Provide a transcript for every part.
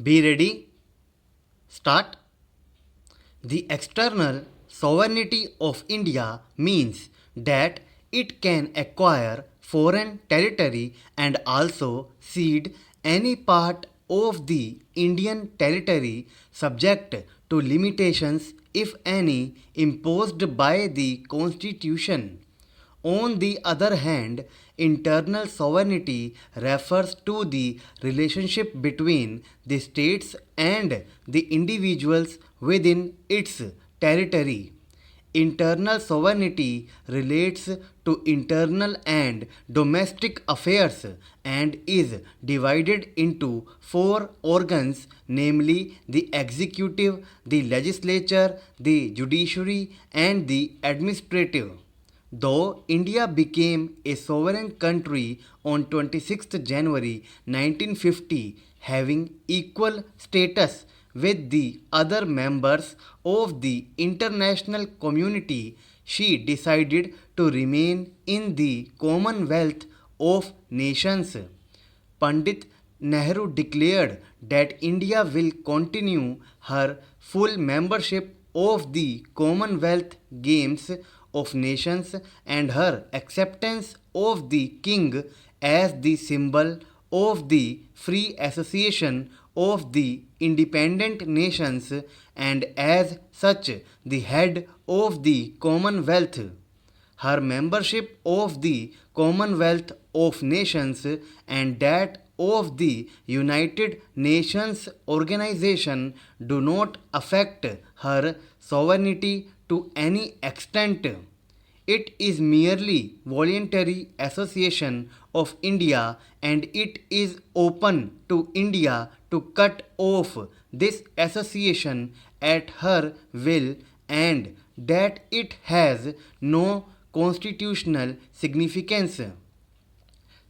Be ready. Start. The external sovereignty of India means that it can acquire foreign territory and also cede any part of the Indian territory subject to limitations, if any, imposed by the Constitution. On the other hand, internal sovereignty refers to the relationship between the states and the individuals within its territory. Internal sovereignty relates to internal and domestic affairs and is divided into four organs, namely the executive, the legislature, the judiciary, and the administrative. Though India became a sovereign country on 26th January 1950, having equal status with the other members of the international community, she decided to remain in the Commonwealth of Nations. Pandit Nehru declared that India will continue her full membership of the Commonwealth Games of Nations and her acceptance of the King as the symbol of the free association of the independent nations and as such the head of the Commonwealth. Her membership of the Commonwealth of Nations and that of the United Nations organization do not affect her sovereignty to any extent. It is merely voluntary association of India and it is open to India to cut off this association at her will and that it has no constitutional significance.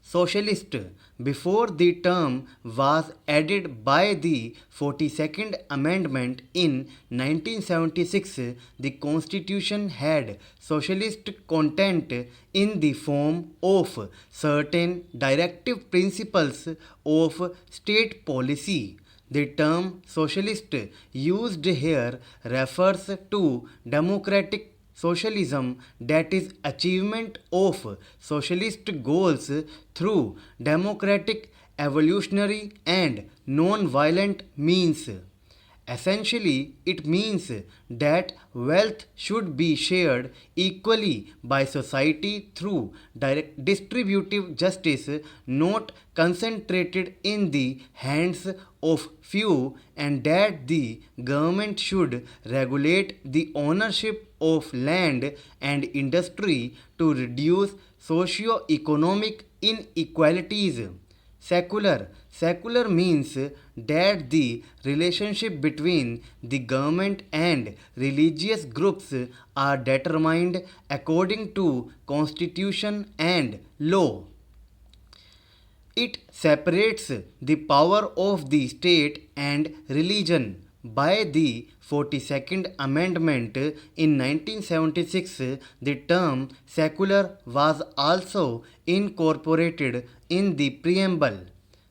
Socialist before the term was added by the 42nd Amendment in 1976. The Constitution had socialist content in the form of certain directive principles of state policy. The term socialist used here refers to democratic socialism, that is achievement of socialist goals through democratic evolutionary and non-violent means. Essentially, it means that wealth should be shared equally by society through direct distributive justice, not concentrated in the hands of few, and that the government should regulate the ownership of land and industry to reduce socio-economic inequalities. Secular. Secular means that the relationship between the government and religious groups are determined according to constitution and law. It separates the power of the state and religion. By the 42nd Amendment in 1976, the term secular was also incorporated in the preamble.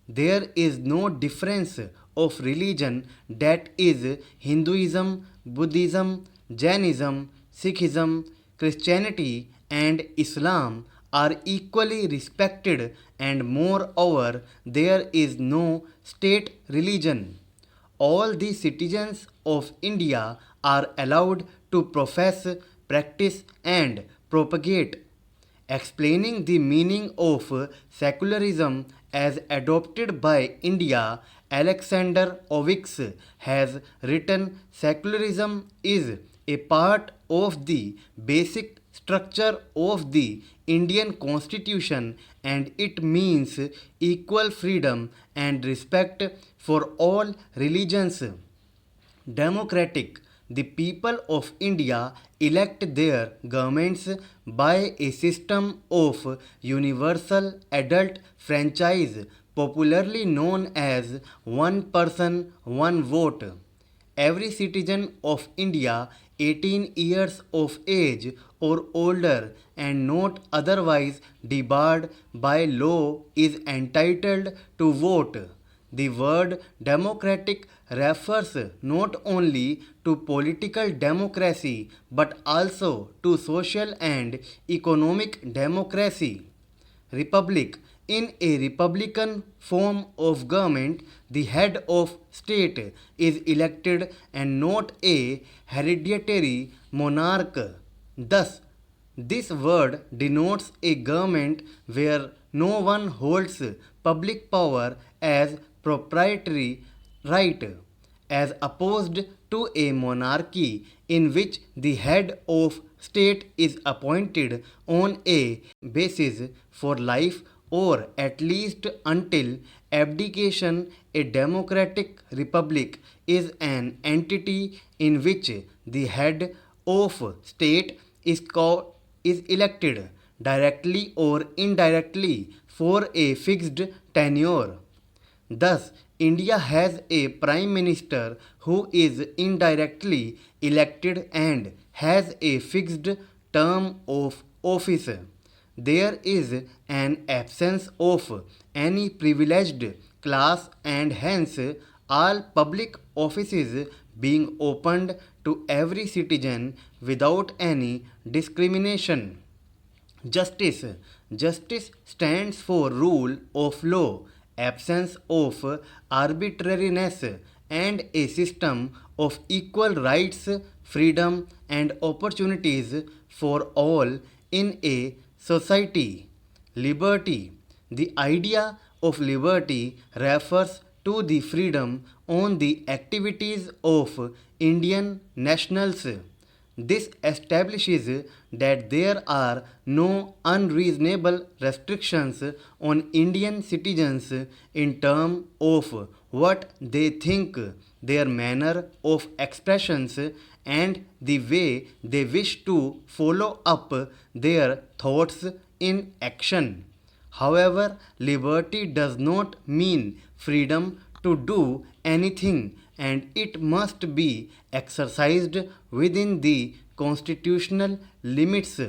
There is no difference of religion, that is, Hinduism, Buddhism, Jainism, Sikhism, Christianity, and Islam are equally respected, and moreover, there is no state religion. All the citizens of India are allowed to profess, practice, and propagate. Explaining the meaning of secularism as adopted by India, Alexander Oviks has written secularism is a part of the basic structure of the Indian Constitution and it means equal freedom and respect for all religions. Democratic. The people of India elect their governments by a system of universal adult franchise, popularly known as one person, one vote. Every citizen of India 18 years of age or older and not otherwise debarred by law is entitled to vote. the word democratic refers not only to political democracy but also to social and economic democracy. Republic. In a republican form of government, the head of state is elected and not a hereditary monarch. Thus, this word denotes a government where no one holds public power as proprietary right, as opposed to a monarchy in which the head of state is appointed on a basis for life or at least until abdication. A democratic republic is an entity in which the head of state is elected directly or indirectly for a fixed tenure. Thus, India has a prime minister who is indirectly elected and has a fixed term of office. There is an absence of any privileged class and hence all public offices being opened to every citizen without any discrimination. Justice. Justice stands for rule of law, absence of arbitrariness, and a system of equal rights, freedom, and opportunities for all in a society. Liberty. The idea of liberty refers to the freedom on the activities of Indian nationals. This establishes that there are no unreasonable restrictions on Indian citizens in terms of what they think, their manner of expressions, and the way they wish to follow up their thoughts in action. However, liberty does not mean freedom to do anything, and it must be exercised within the constitutional limits.